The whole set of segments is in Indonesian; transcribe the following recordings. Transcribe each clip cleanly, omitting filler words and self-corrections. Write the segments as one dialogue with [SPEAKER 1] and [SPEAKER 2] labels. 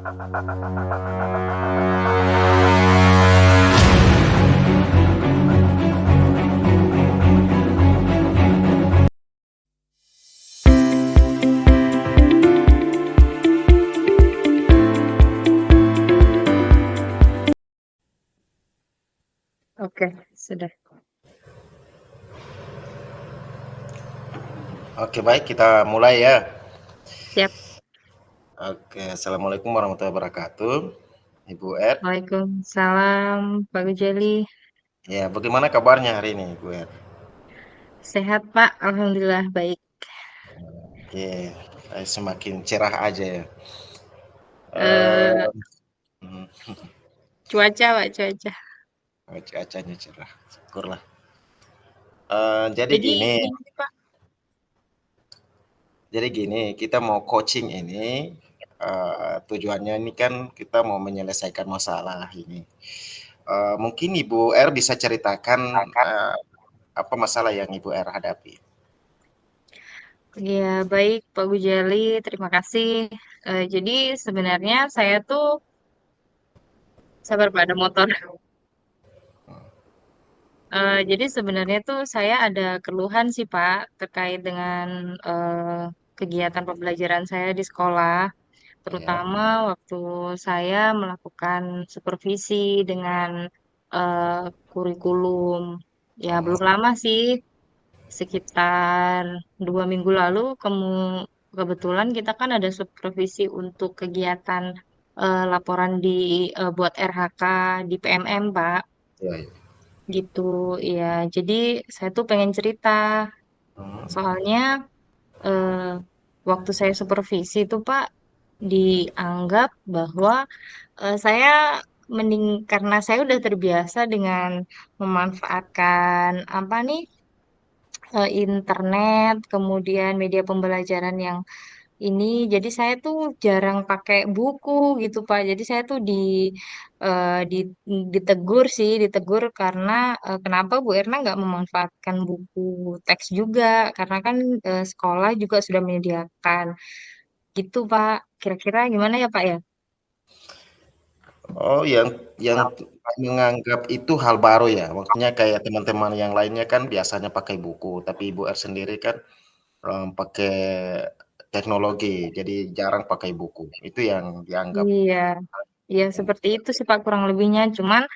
[SPEAKER 1] Oke, sudah.
[SPEAKER 2] Oke, baik, kita mulai ya.
[SPEAKER 1] Siap.
[SPEAKER 2] Oke, Assalamualaikum warahmatullahi wabarakatuh, Ibu Er.
[SPEAKER 1] Waalaikumsalam, Pak Gujali.
[SPEAKER 2] Ya, bagaimana kabarnya hari ini, Ibu Er?
[SPEAKER 1] Sehat, Pak. Alhamdulillah, baik.
[SPEAKER 2] Oke, saya semakin cerah aja ya.
[SPEAKER 1] Eh,
[SPEAKER 2] Eh, hmm,
[SPEAKER 1] cuaca, Pak, cuaca.
[SPEAKER 2] cuacanya cerah, syukurlah. Jadi
[SPEAKER 1] Jadi,
[SPEAKER 2] gini,
[SPEAKER 1] gini, Pak.
[SPEAKER 2] kita mau coaching ini. Tujuannya ini kan kita mau menyelesaikan masalah ini. Mungkin Ibu Er bisa ceritakan apa masalah yang Ibu Er hadapi.
[SPEAKER 1] Ya, baik, Pak Gujali. Terima kasih. Jadi, sebenarnya saya tuh sabar pada motor. Jadi, sebenarnya tuh saya ada keluhan sih, Pak, terkait dengan kegiatan pembelajaran saya di sekolah.
[SPEAKER 2] Ya,
[SPEAKER 1] Terutama waktu saya melakukan supervisi dengan kurikulum. Ya, belum
[SPEAKER 2] oh,
[SPEAKER 1] lama sih, sekitar 2 minggu lalu, kebetulan kita kan ada supervisi untuk kegiatan laporan buat RHK di PMM, Pak.
[SPEAKER 2] ya, ya.
[SPEAKER 1] Gitu, ya. Jadi saya tuh pengen cerita,
[SPEAKER 2] Hmm,
[SPEAKER 1] soalnya eh, waktu saya supervisi itu, Pak, dianggap bahwa saya mending karena saya udah terbiasa dengan memanfaatkan apa nih, internet, kemudian media pembelajaran yang ini, jadi saya tuh jarang pakai buku gitu, Pak. Jadi saya tuh ditegur sih, ditegur karena kenapa Bu Erna nggak memanfaatkan buku teks juga, karena kan sekolah juga sudah menyediakan. Gitu, Pak. Kira-kira gimana ya, Pak ya?
[SPEAKER 2] oh, yang menganggap itu hal baru ya? Maksudnya kayak teman-teman yang lainnya kan biasanya pakai buku, tapi Ibu R sendiri kan, pakai teknologi, jadi jarang pakai buku. Itu yang dianggap
[SPEAKER 1] Iya, iya
[SPEAKER 2] yang
[SPEAKER 1] seperti itu sih Pak kurang lebihnya. Cuman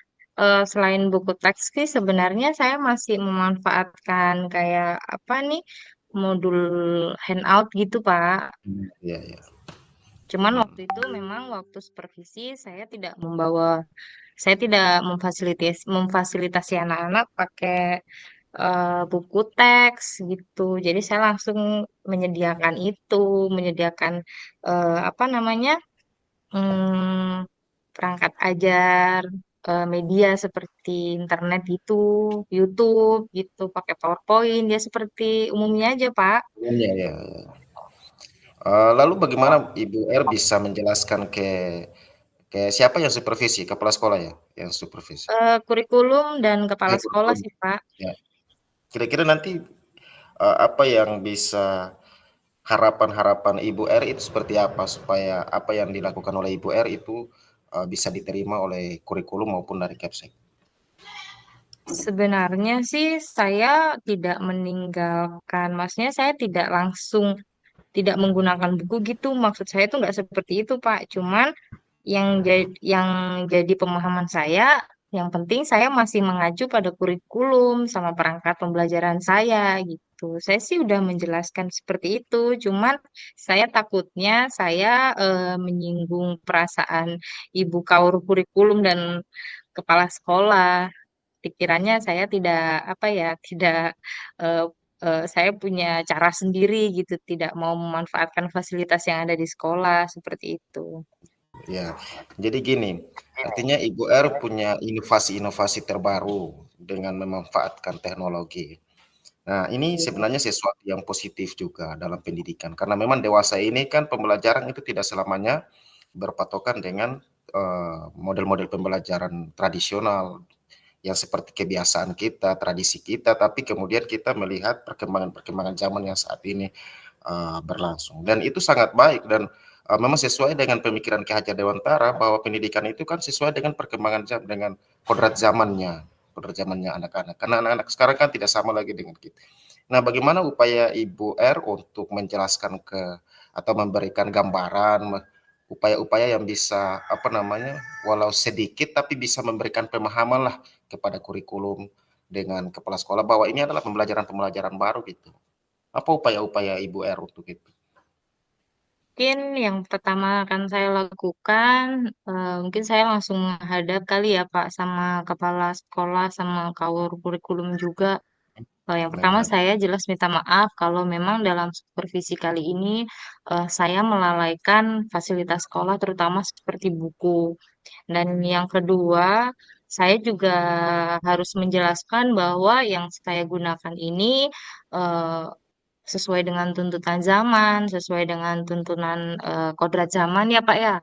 [SPEAKER 1] selain buku teks sih sebenarnya saya masih memanfaatkan kayak apa nih, modul handout gitu Pak.
[SPEAKER 2] iya, iya.
[SPEAKER 1] Cuman
[SPEAKER 2] Mhm,
[SPEAKER 1] waktu itu memang waktu supervisi saya tidak memfasilitasi anak-anak pakai buku teks gitu. Jadi saya langsung menyediakan itu, menyediakan apa namanya? Hmm, perangkat ajar, media seperti internet gitu, YouTube gitu, pakai PowerPoint ya seperti umumnya aja, Pak.
[SPEAKER 2] iya, iya, iya. Lalu bagaimana Ibu R bisa menjelaskan ke siapa yang supervisi? Kepala sekolah ya, yang supervisi?
[SPEAKER 1] Kurikulum dan kepala sekolah
[SPEAKER 2] Kurikulum,
[SPEAKER 1] sih, Pak.
[SPEAKER 2] ya. Kira-kira nanti, apa yang bisa harapan-harapan Ibu R itu seperti apa supaya apa yang dilakukan oleh Ibu R itu, bisa diterima oleh kurikulum maupun dari Kepsek?
[SPEAKER 1] Sebenarnya sih saya tidak meninggalkan, maksudnya saya tidak langsung tidak menggunakan buku gitu. Maksud saya itu nggak seperti itu, Pak. Cuman yang jadi pemahaman saya, yang penting saya masih mengacu pada kurikulum sama perangkat pembelajaran saya gitu. Saya sih udah menjelaskan seperti itu, cuman saya takutnya saya menyinggung perasaan ibu kaur kurikulum dan kepala sekolah. Pikirannya saya tidak apa ya, tidak eh, saya punya cara sendiri gitu, tidak mau memanfaatkan fasilitas yang ada di sekolah seperti itu.
[SPEAKER 2] Ya, jadi gini, artinya Ibu R punya inovasi-inovasi terbaru dengan memanfaatkan teknologi. Nah, ini sebenarnya sesuatu yang positif juga dalam pendidikan, karena memang dewasa ini kan pembelajaran itu tidak selamanya berpatokan dengan, model-model pembelajaran tradisional yang seperti kebiasaan kita, tradisi kita, tapi kemudian kita melihat perkembangan-perkembangan zaman yang saat ini berlangsung dan itu sangat baik dan memang sesuai dengan pemikiran Ki Hajar Dewantara bahwa pendidikan itu kan sesuai dengan perkembangan dengan kodrat zamannya anak-anak. Karena anak-anak sekarang kan tidak sama lagi dengan kita. Nah, bagaimana upaya Ibu R untuk menjelaskan atau memberikan gambaran, upaya-upaya yang bisa apa namanya, walau sedikit tapi bisa memberikan pemahaman lah kepada kurikulum dengan kepala sekolah bahwa ini adalah pembelajaran-pembelajaran baru gitu. Apa upaya-upaya Ibu R untuk itu?
[SPEAKER 1] Mungkin yang pertama akan saya lakukan, mungkin saya langsung menghadap kali ya Pak sama kepala sekolah sama kawur kurikulum juga. Yang pertama
[SPEAKER 2] Baik.
[SPEAKER 1] saya jelas minta maaf kalau memang dalam supervisi kali ini saya melalaikan fasilitas sekolah terutama seperti buku. Dan yang kedua, saya juga harus menjelaskan bahwa yang saya gunakan ini eh, sesuai dengan tuntutan zaman, sesuai dengan tuntunan kodrat zaman ya Pak ya.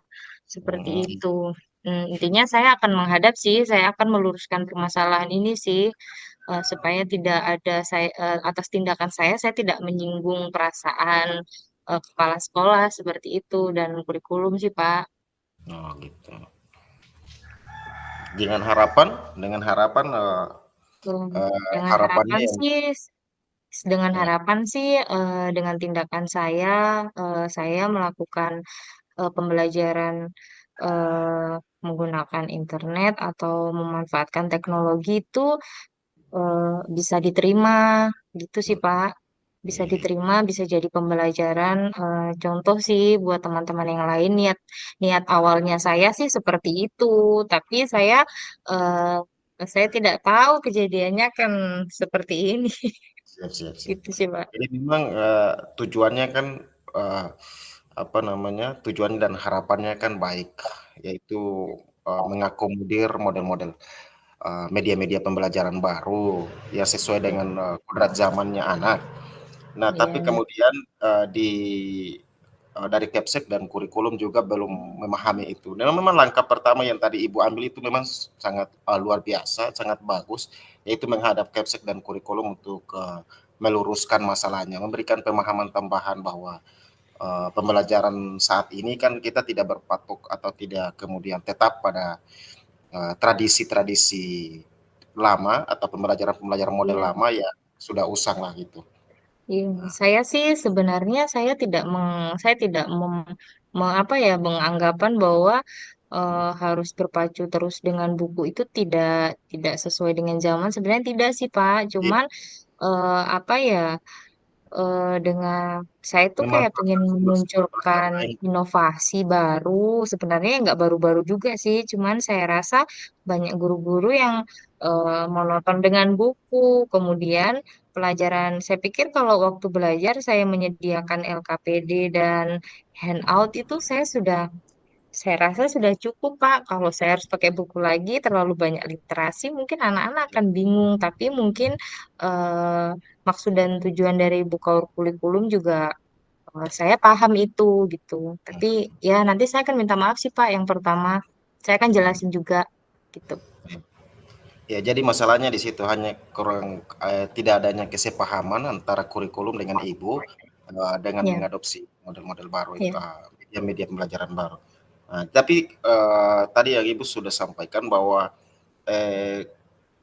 [SPEAKER 1] Seperti
[SPEAKER 2] Mhm.
[SPEAKER 1] itu. Intinya saya akan menghadap sih, saya akan meluruskan permasalahan ini sih supaya tidak ada saya atas tindakan saya tidak menyinggung perasaan kepala sekolah seperti itu dan kurikulum sih Pak.
[SPEAKER 2] Oh gitu. Dengan harapan
[SPEAKER 1] Hmm, dengan
[SPEAKER 2] harapannya
[SPEAKER 1] harapan
[SPEAKER 2] yang
[SPEAKER 1] sih, dengan
[SPEAKER 2] ya,
[SPEAKER 1] harapan sih, dengan tindakan saya melakukan pembelajaran menggunakan internet atau memanfaatkan teknologi itu bisa diterima, gitu sih Pak. Bisa diterima, bisa jadi pembelajaran contoh sih buat teman-teman yang lain. Niat niat awalnya saya sih seperti itu, tapi saya tidak tahu kejadiannya kan seperti ini.
[SPEAKER 2] siap siap siap.
[SPEAKER 1] Gitu sih Pak.
[SPEAKER 2] Jadi memang, tujuannya kan, eee, apa namanya, tujuan dan harapannya kan baik, yaitu, mengakomodir model-model, media-media pembelajaran baru yang sesuai dengan, kodrat zamannya anak. Nah, tapi
[SPEAKER 1] Iya,
[SPEAKER 2] kemudian, dari Kepsek dan kurikulum juga belum memahami itu. Dan memang langkah pertama yang tadi Ibu ambil itu memang sangat, luar biasa, sangat bagus, yaitu menghadap Kepsek dan kurikulum untuk, meluruskan masalahnya, memberikan pemahaman tambahan bahwa, pembelajaran saat ini kan kita tidak berpatok atau tidak kemudian tetap pada, tradisi-tradisi lama atau pembelajaran-pembelajaran model
[SPEAKER 1] iya.
[SPEAKER 2] lama ya sudah usang lah gitu.
[SPEAKER 1] Iya, saya sih sebenarnya saya tidak apa ya menganggapan bahwa harus berpacu terus dengan buku itu tidak sesuai dengan zaman. Sebenarnya tidak sih Pak.
[SPEAKER 2] Iya,
[SPEAKER 1] Cuman apa ya dengan saya tuh kayak pengen
[SPEAKER 2] memanfaatkan sumber-sumber belajar
[SPEAKER 1] memunculkan
[SPEAKER 2] lain.
[SPEAKER 1] inovasi baru. Sebenarnya nggak baru-baru juga sih. Cuman saya rasa banyak guru-guru yang monoton dengan buku. Kemudian pelajaran, saya pikir kalau waktu belajar saya menyediakan LKPD dan handout itu saya rasa sudah cukup, Pak. Kalau saya harus pakai buku lagi, terlalu banyak literasi, mungkin anak-anak akan bingung. Tapi mungkin eh, maksud dan tujuan dari buku kurikulum juga saya paham itu gitu. Tapi ya nanti saya akan minta maaf sih, Pak. Yang pertama, saya akan jelasin juga gitu.
[SPEAKER 2] Ya, jadi masalahnya di situ hanya tidak adanya kesepahaman antara kurikulum dengan Ibu, dengan
[SPEAKER 1] Ya,
[SPEAKER 2] mengadopsi model-model baru itu,
[SPEAKER 1] ya,
[SPEAKER 2] media-media pembelajaran baru. Nah, tapi, tadi yang Ibu sudah sampaikan bahwa, eee,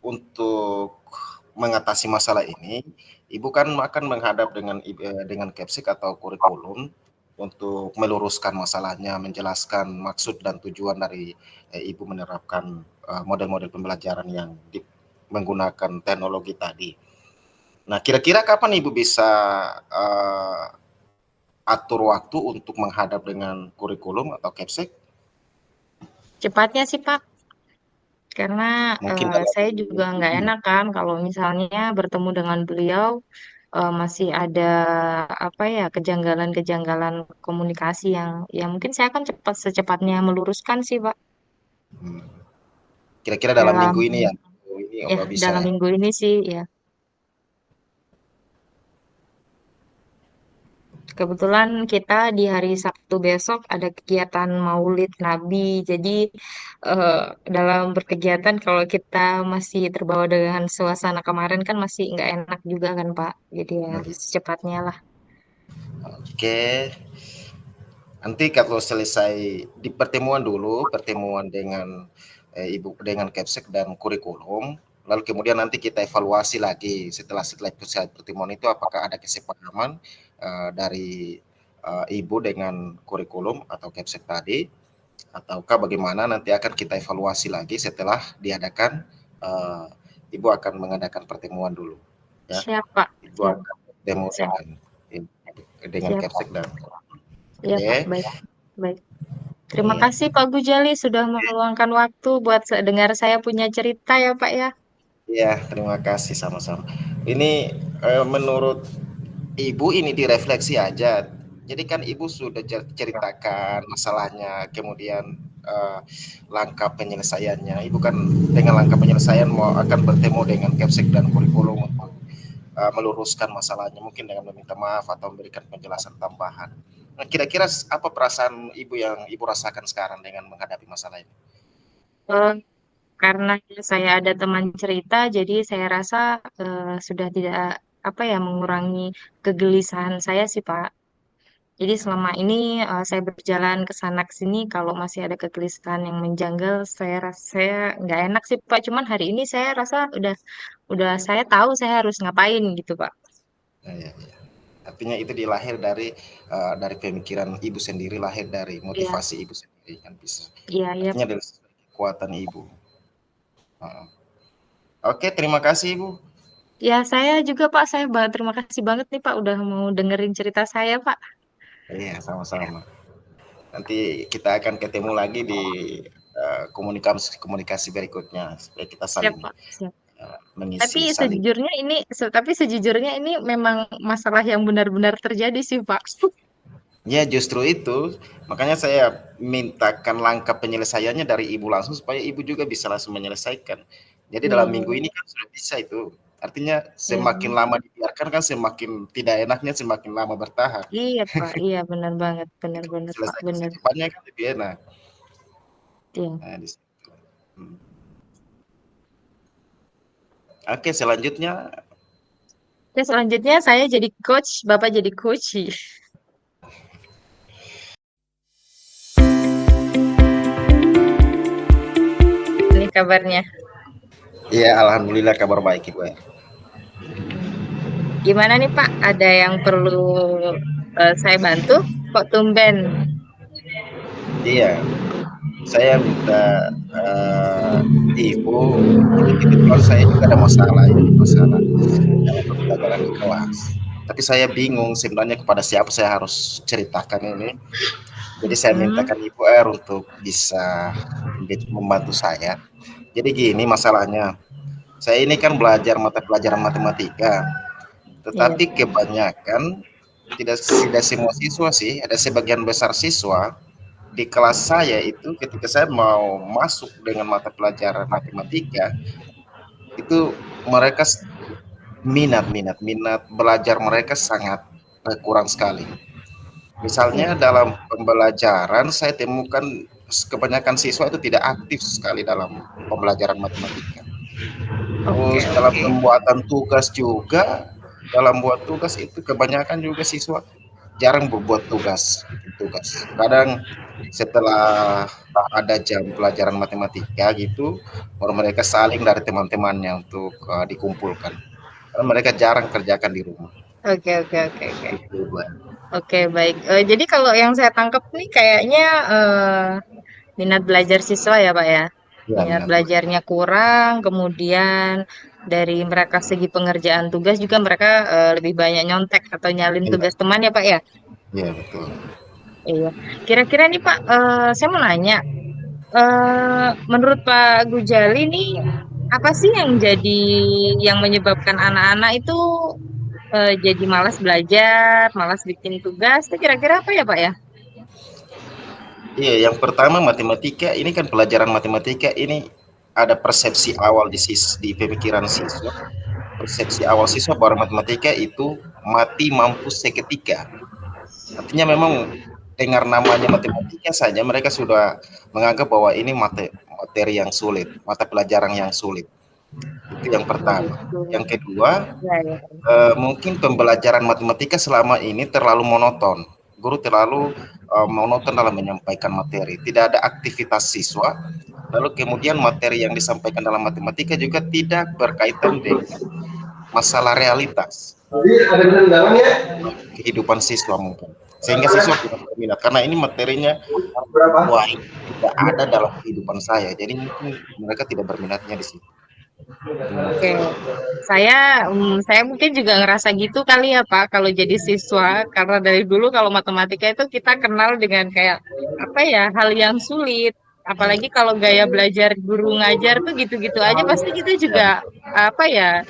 [SPEAKER 2] untuk mengatasi masalah ini, Ibu kan akan menghadap dengan Kepsik atau kurikulum untuk meluruskan masalahnya, menjelaskan maksud dan tujuan dari, Ibu menerapkan, model-model pembelajaran yang menggunakan teknologi tadi. Nah, kira-kira kapan Ibu bisa, eee, atur waktu untuk menghadap dengan kurikulum atau Kepsek?
[SPEAKER 1] cepatnya sih, Pak. Karena
[SPEAKER 2] Mungkin dalam
[SPEAKER 1] saya juga
[SPEAKER 2] minggu
[SPEAKER 1] nggak
[SPEAKER 2] ini?
[SPEAKER 1] enak kan kalau misalnya bertemu dengan beliau masih ada apa ya kejanggalan-kejanggalan komunikasi yang mungkin saya akan secepatnya meluruskan sih Pak
[SPEAKER 2] Hmm. Kira-kira dalam
[SPEAKER 1] dalam
[SPEAKER 2] minggu ini ya? Minggu ini
[SPEAKER 1] ya
[SPEAKER 2] apa bisa
[SPEAKER 1] dalam
[SPEAKER 2] ya?
[SPEAKER 1] minggu ini sih ya. Kebetulan kita di hari Sabtu besok ada kegiatan Maulid Nabi. Jadi eh, dalam berkegiatan kalau kita masih terbawa dengan suasana kemarin kan masih nggak enak juga kan Pak. Jadi ya
[SPEAKER 2] Oh gitu.
[SPEAKER 1] secepatnya lah.
[SPEAKER 2] Oke, Nanti kalau selesai di pertemuan dulu, pertemuan dengan Ibu dengan Kepsek dan kurikulum, lalu kemudian nanti kita evaluasi lagi setelah pertemuan itu apakah ada kesepahaman dari Ibu dengan kurikulum atau Kepsek tadi, ataukah bagaimana nanti akan kita evaluasi lagi setelah diadakan uh, Ibu akan mengadakan pertemuan dulu ya.
[SPEAKER 1] Siap, Pak.
[SPEAKER 2] Ibu
[SPEAKER 1] Siap,
[SPEAKER 2] akan demo
[SPEAKER 1] siap,
[SPEAKER 2] dengan
[SPEAKER 1] siap,
[SPEAKER 2] Kepsek dan
[SPEAKER 1] siap, Pak.
[SPEAKER 2] oke.
[SPEAKER 1] Baik, baik. Terima
[SPEAKER 2] Iya.
[SPEAKER 1] kasih Pak Gujali sudah meluangkan waktu buat dengar saya punya cerita ya Pak ya.
[SPEAKER 2] Iya, terima kasih sama-sama. Ini menurut Ibu ini direfleksi aja. Jadi kan Ibu sudah ceritakan masalahnya, kemudian langkah penyelesaiannya. Ibu kan dengan langkah penyelesaian mau akan bertemu dengan Kepsek dan kurikulum untuk meluruskan masalahnya, mungkin dengan meminta maaf atau memberikan penjelasan tambahan. Nah, kira-kira apa perasaan Ibu yang Ibu rasakan sekarang dengan menghadapi masalah ini?
[SPEAKER 1] Eh, karena saya ada teman cerita, jadi saya rasa sudah tidak apa ya mengurangi kegelisahan saya sih Pak. Jadi selama ini saya berjalan ke sana ke sini, kalau masih ada kegelisahan yang menjanggal, saya rasa saya nggak enak sih Pak. Cuman hari ini saya rasa udah saya tahu saya harus ngapain gitu Pak.
[SPEAKER 2] Nah, ya, ya. Artinya itu dilahir dari pemikiran Ibu sendiri, lahir dari
[SPEAKER 1] Iya,
[SPEAKER 2] motivasi Ibu sendiri kan bisa.
[SPEAKER 1] iya, iya.
[SPEAKER 2] Artinya dari kekuatan Ibu. Oke, terima kasih Ibu.
[SPEAKER 1] Ya, saya juga Pak, terima kasih banget nih Pak udah mau dengerin cerita saya Pak.
[SPEAKER 2] Iya, sama-sama. Nanti kita akan ketemu lagi di komunikasi komunikasi berikutnya supaya kita
[SPEAKER 1] Siap
[SPEAKER 2] saling
[SPEAKER 1] Pak, siap.
[SPEAKER 2] mengisi saling.
[SPEAKER 1] Tapi sejujurnya ini memang masalah yang benar-benar terjadi sih Pak.
[SPEAKER 2] Ya justru itu, makanya saya mintakan langkah penyelesaiannya dari Ibu langsung supaya Ibu juga bisa langsung menyelesaikan. Jadi
[SPEAKER 1] Iya,
[SPEAKER 2] dalam
[SPEAKER 1] iya,
[SPEAKER 2] minggu ini kan sudah bisa itu. Artinya
[SPEAKER 1] iya.
[SPEAKER 2] semakin lama dibiarkan kan semakin tidak enaknya semakin lama bertahan.
[SPEAKER 1] Iya Pak, iya benar banget,
[SPEAKER 2] Kalau
[SPEAKER 1] benar-benar Pak,
[SPEAKER 2] selesai
[SPEAKER 1] benar.
[SPEAKER 2] secepatnya kan lebih enak.
[SPEAKER 1] Iya.
[SPEAKER 2] Nah, di situ. Hmm. Oke, selanjutnya
[SPEAKER 1] Oke, selanjutnya saya jadi coach, Bapak jadi coach. Ini kabarnya.
[SPEAKER 2] ya alhamdulillah kabar baik Ibu ya.
[SPEAKER 1] Gimana nih Pak? Ada yang perlu saya bantu? Kok tumben?
[SPEAKER 2] Iya, saya minta eh, Ibu, ini kebetulan saya juga ada masalah ya, masalah dalam pembelajaran di kelas. Tapi saya bingung sebenarnya kepada siapa saya harus ceritakan ini. Jadi saya
[SPEAKER 1] Hmm,
[SPEAKER 2] mintakan Ibu untuk bisa membantu saya. Jadi gini masalahnya, saya ini kan belajar mata pelajaran matematika,
[SPEAKER 1] iya.
[SPEAKER 2] tetapi kebanyakan tidak semua siswa sih, ada sebagian besar siswa di kelas saya itu ketika saya mau masuk dengan mata pelajaran matematika itu mereka minat belajar mereka sangat kurang sekali. Misalnya dalam pembelajaran saya temukan kebanyakan siswa itu tidak aktif sekali dalam pembelajaran matematika.
[SPEAKER 1] Oke,
[SPEAKER 2] Terus dalam
[SPEAKER 1] oke.
[SPEAKER 2] pembuatan tugas juga, dalam buat tugas itu kebanyakan juga siswa jarang berbuat tugas, bikin tugas. Kadang setelah ada jam pelajaran matematika gitu, baru mereka saling dari teman-temannya untuk dikumpulkan. Karena mereka jarang kerjakan di rumah.
[SPEAKER 1] Oke, oke, oke, oke.
[SPEAKER 2] Itu, Bu.
[SPEAKER 1] Oke, baik. Jadi kalau yang saya tangkap nih kayaknya minat belajar siswa ya, Pak ya.
[SPEAKER 2] Ya,
[SPEAKER 1] Minat
[SPEAKER 2] minat belajar.
[SPEAKER 1] belajarnya kurang, kemudian dari mereka segi pengerjaan tugas juga mereka lebih banyak nyontek atau nyalin
[SPEAKER 2] Iya,
[SPEAKER 1] tugas teman ya, Pak ya.
[SPEAKER 2] iya betul.
[SPEAKER 1] Iya. Kira-kira nih Pak, saya mau nanya, menurut Pak Gujali nih apa sih yang menyebabkan anak-anak itu jadi malas belajar, malas bikin tugas? Itu kira-kira apa ya Pak ya?
[SPEAKER 2] Iya, yang pertama matematika ini kan pelajaran matematika ini ada persepsi awal di pemikiran siswa. Persepsi awal siswa bahwa matematika itu mati mampus seketika. Artinya memang dengar namanya matematika saja mereka sudah menganggap bahwa ini materi yang sulit, mata pelajaran yang sulit. Itu yang
[SPEAKER 1] Oh
[SPEAKER 2] pertama.
[SPEAKER 1] gitu.
[SPEAKER 2] Yang kedua,
[SPEAKER 1] Ya, ya.
[SPEAKER 2] mungkin pembelajaran matematika selama ini terlalu monoton. Guru terlalu monoton dalam menyampaikan materi. Tidak ada aktivitas siswa, lalu kemudian materi yang disampaikan dalam matematika juga tidak berkaitan dengan masalah realitas
[SPEAKER 3] Jadi ada benang ya?
[SPEAKER 2] kehidupan siswa mungkin. Sehingga siswa kurang berminat karena ini materinya
[SPEAKER 3] Berapa?
[SPEAKER 2] wah ini tidak ada dalam kehidupan saya. Jadi mungkin mereka tidak berminatnya di situ. Menurut
[SPEAKER 1] Oke, saya mungkin juga ngerasa gitu kali ya Pak, kalau jadi siswa, karena dari dulu kalau matematika itu kita kenal dengan kayak apa ya, hal yang sulit. Apalagi
[SPEAKER 2] ya,
[SPEAKER 1] kalau gaya belajar guru ngajar tuh gitu-gitu aja, pasti kita
[SPEAKER 2] ya,
[SPEAKER 1] juga apa ya,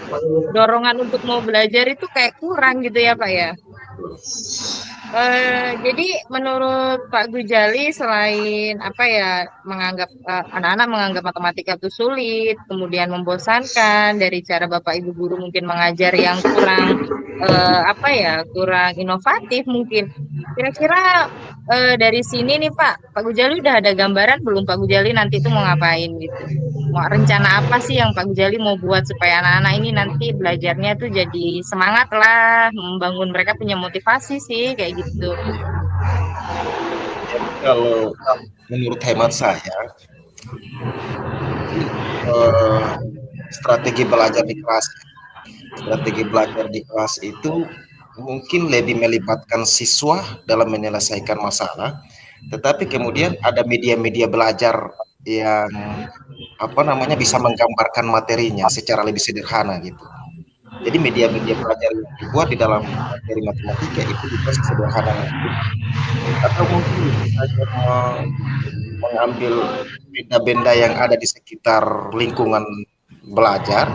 [SPEAKER 1] dorongan untuk mau belajar itu kayak kurang gitu ya Pak ya. Jadi menurut Pak Gujali selain apa ya menganggap anak-anak menganggap matematika itu sulit, kemudian membosankan dari cara Bapak Ibu guru mungkin mengajar yang kurang apa ya kurang inovatif mungkin. Kira-kira dari sini nih Pak Gujali udah ada gambaran belum Pak Gujali nanti itu mau ngapain gitu? Mau rencana apa sih yang Pak Gujali mau buat supaya anak-anak ini nanti belajarnya tuh jadi semangat lah, membangun mereka punya motivasi sih kayak gitu.
[SPEAKER 2] ya. Jadi kalau menurut hemat saya, mungkin strategi belajar di kelas, strategi belajar di kelas itu mungkin lebih melibatkan siswa dalam menyelesaikan masalah, tetapi kemudian ada media-media belajar yang apa namanya bisa menggambarkan materinya secara lebih sederhana gitu. Jadi media-media belajar yang dibuat di dalam materi matematika itu dibuat sesederhana mungkin, atau mungkin bisa saja mengambil benda-benda yang ada di sekitar lingkungan belajar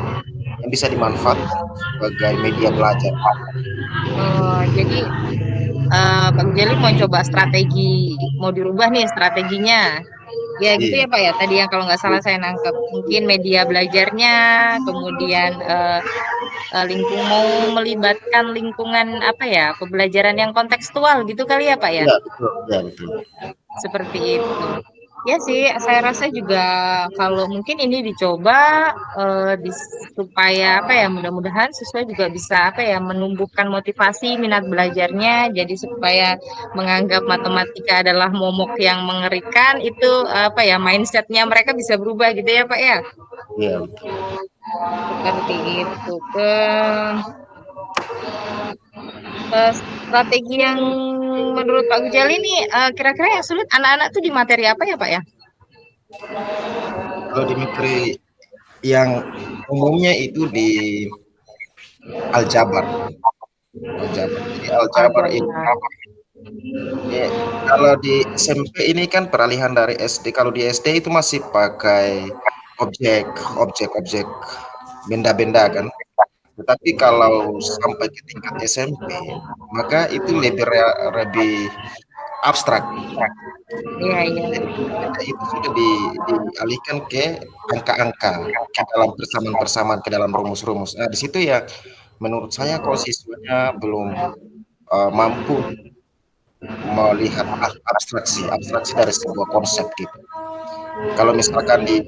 [SPEAKER 2] yang bisa dimanfaatkan sebagai media belajar.
[SPEAKER 1] Jadi Pak Gujali mau coba strategi, mau dirubah nih strateginya. Ya gitu
[SPEAKER 2] Iya,
[SPEAKER 1] ya Pak ya. Tadi yang kalau nggak salah saya nangkep mungkin media belajarnya, kemudian mau melibatkan lingkungan apa ya, pembelajaran yang kontekstual gitu kali ya Pak ya.
[SPEAKER 2] iya betul, iya betul.
[SPEAKER 1] Seperti itu. Ya sih, saya rasa juga kalau mungkin ini dicoba supaya apa ya, mudah-mudahan siswa juga bisa apa ya, menumbuhkan motivasi minat belajarnya, jadi supaya menganggap matematika adalah momok yang mengerikan itu apa ya, mindsetnya mereka bisa berubah gitu ya Pak ya.
[SPEAKER 2] Iya betul.
[SPEAKER 1] Seperti itu. Strategi yang menurut Pak Gujali nih kira-kira yang sulit anak-anak tuh di materi apa ya Pak ya?
[SPEAKER 2] Kalau di materi yang umumnya itu di aljabar, aljabar. Jadi aljabar ini
[SPEAKER 1] Aljabar.
[SPEAKER 2] ya, kalau di SMP ini kan peralihan dari SD. Kalau di SD itu masih pakai objek, objek benda-benda kan. Tetapi kalau sampai ke tingkat SMP, maka itu lebih abstrak.
[SPEAKER 1] Iya, iya.
[SPEAKER 2] Jadi benda itu sudah dialihkan ke angka-angka, ke dalam persamaan-persamaan, ke dalam rumus-rumus. Nah, di situ ya menurut saya kalau siswanya belum mampu melihat abstraksi, abstraksi dari sebuah konsep gitu. Kalau misalkan di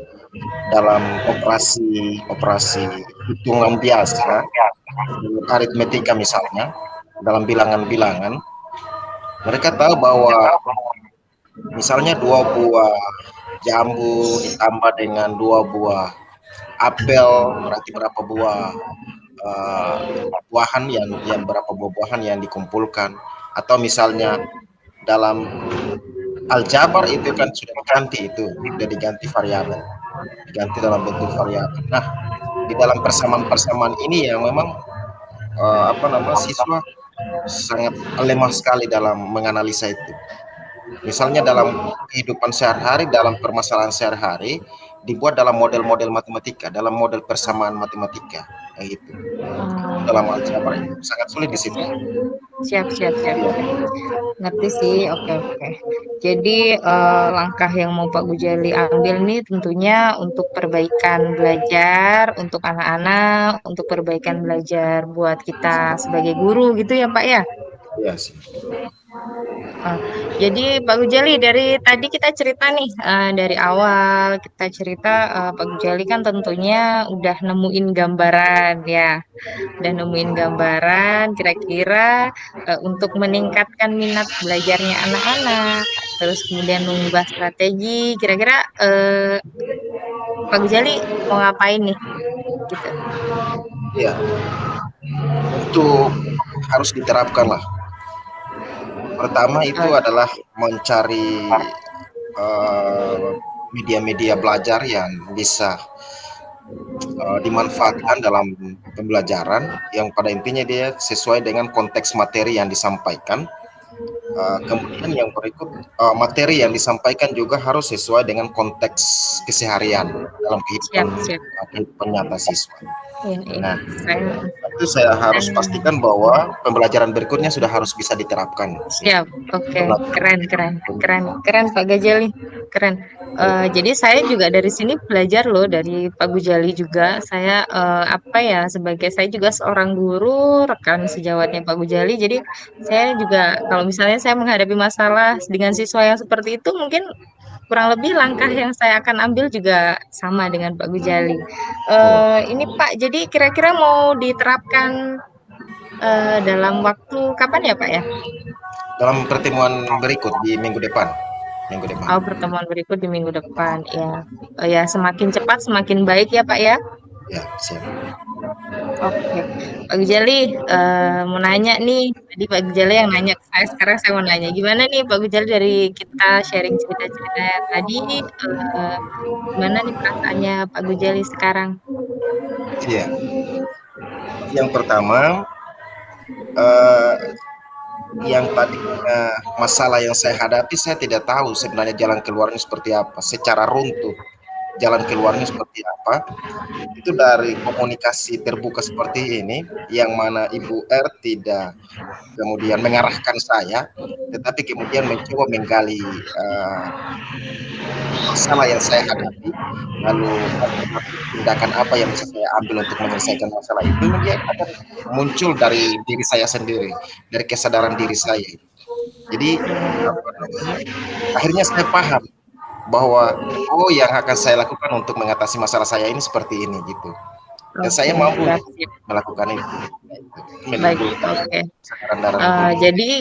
[SPEAKER 2] dalam operasi operasi hitungan biasa, aritmetika misalnya, dalam bilangan-bilangan, mereka tahu bahwa misalnya dua buah jambu ditambah dengan dua buah apel berarti berapa buah buahan yang berapa buah-buahan yang dikumpulkan, atau misalnya dalam aljabar itu kan sudah diganti variabel, diganti dalam bentuk variabel. Nah, di dalam persamaan-persamaan ini yang memang apa nama siswa sangat lemah sekali dalam menganalisa itu. Misalnya dalam kehidupan sehari-hari, dalam permasalahan sehari-hari, dibuat dalam model-model matematika, dalam model persamaan matematika, kayak gitu. Dalam aljabar itu sangat sulit di situ.
[SPEAKER 1] Siap, siap, siap,
[SPEAKER 2] Iya,
[SPEAKER 1] siap. Ngerti sih. Oke, oke. Jadi langkah yang mau Pak Gujali ambil nih tentunya untuk perbaikan belajar untuk anak-anak, untuk perbaikan belajar buat kita sebagai guru gitu ya Pak ya.
[SPEAKER 2] iya sih.
[SPEAKER 1] Oh, jadi Pak Gujali dari tadi kita cerita nih, dari awal kita cerita, Pak Gujali kan tentunya udah nemuin gambaran ya, udah nemuin gambaran kira-kira, untuk meningkatkan minat belajarnya anak-anak, terus kemudian mengubah strategi, kira-kira, Pak Gujali mau ngapain nih? Gitu.
[SPEAKER 2] Iya, untuk harus diterapkan lah. Pertama itu
[SPEAKER 1] Oke,
[SPEAKER 2] adalah mencari media-media belajar yang bisa dimanfaatkan dalam pembelajaran yang pada intinya dia sesuai dengan konteks materi yang disampaikan. Kemudian yang berikut materi yang disampaikan juga harus sesuai dengan konteks keseharian dalam
[SPEAKER 1] siap siap.
[SPEAKER 2] kehidupan nyata siswa.
[SPEAKER 1] Iya iya,
[SPEAKER 2] Nah,
[SPEAKER 1] saya
[SPEAKER 2] itu saya harus
[SPEAKER 1] saya
[SPEAKER 2] pastikan bahwa pembelajaran berikutnya sudah harus bisa diterapkan.
[SPEAKER 1] siap, oke,
[SPEAKER 2] Pembelajaran
[SPEAKER 1] keren keren keren keren Pak Gajali, keren. Jadi saya juga dari sini belajar loh dari Pak Gujali juga. Saya apa ya sebagai saya juga seorang guru, rekan sejawatnya Pak Gujali. Jadi saya juga kalau misalnya saya menghadapi masalah dengan siswa yang seperti itu, mungkin kurang lebih langkah yang saya akan ambil juga sama dengan Pak Gujali. Ini Pak, jadi kira-kira mau diterapkan dalam waktu kapan ya Pak ya?
[SPEAKER 2] dalam pertemuan berikut di minggu depan. Minggu depan.
[SPEAKER 1] Oh, pertemuan berikut di minggu depan. Ya, ya semakin cepat semakin baik ya, Pak ya.
[SPEAKER 2] Ya, siap.
[SPEAKER 1] Oke, Pak Gujali, mau nanya nih. Tadi Pak Gujali yang nanya ke saya, sekarang saya mau nanya. Gimana nih Pak Gujali dari kita sharing cerita-cerita tadi, gimana nih perasaannya Pak Gujali sekarang?
[SPEAKER 2] Iya. Yang pertama, eh, yang tadinya masalah yang saya hadapi, saya tidak tahu sebenarnya jalan keluarnya seperti apa. Secara runtuh, jalan keluarnya seperti apa. Itu dari komunikasi terbuka seperti ini, yang mana Ibu R tidak kemudian mengarahkan saya, tetapi kemudian mencoba menggali masalah yang saya hadapi, lalu alternatif tindakan apa yang bisa saya ambil untuk menyelesaikan masalah itu, dia akan muncul dari diri saya sendiri, dari kesadaran diri saya. Jadi
[SPEAKER 1] Oke,
[SPEAKER 2] apa namanya, akhirnya saya paham bahwa oh yang akan saya lakukan untuk mengatasi masalah saya ini seperti ini gitu. Dan
[SPEAKER 1] oke,
[SPEAKER 2] saya mampu
[SPEAKER 1] siap, siap.
[SPEAKER 2] melakukan itu. Itu
[SPEAKER 1] Baik,
[SPEAKER 2] menimbulkan
[SPEAKER 1] oke.
[SPEAKER 2] kesadaran dalam
[SPEAKER 1] Jadi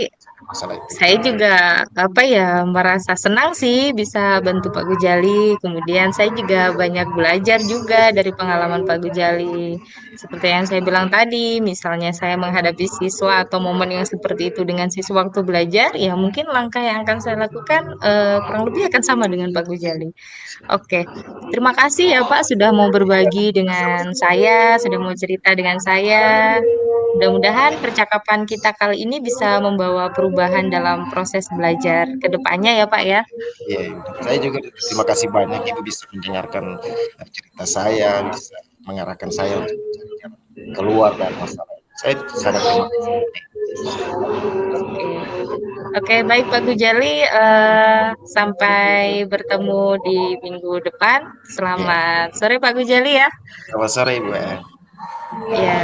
[SPEAKER 2] masalah itu.
[SPEAKER 1] saya juga apa ya merasa senang sih bisa bantu Pak Gujali. Kemudian saya juga banyak belajar juga dari pengalaman Pak Gujali. Seperti yang saya bilang tadi, misalnya saya menghadapi siswa atau momen yang seperti itu dengan siswa waktu belajar, ya mungkin langkah yang akan saya lakukan kurang lebih akan sama dengan Pak Gujali. Oke, terima kasih ya Pak sudah mau berbagi dengan saya, sudah mau cerita dengan saya. Mudah-mudahan percakapan kita kali ini bisa membawa perubahan dalam proses belajar ke depannya ya Pak ya.
[SPEAKER 2] Iya, saya juga terima kasih banyak Ibu bisa mendengarkan cerita saya, bisa mengarahkan saya untuk mencari jalan keluar dari masalah ini. Saya sangat terima kasih.
[SPEAKER 1] Oke, oke baik Pak Gujali, sampai bertemu di minggu depan.
[SPEAKER 2] Ya,
[SPEAKER 1] Selamat sore Pak Gujali ya.
[SPEAKER 2] selamat sore Ibu.
[SPEAKER 1] Ya.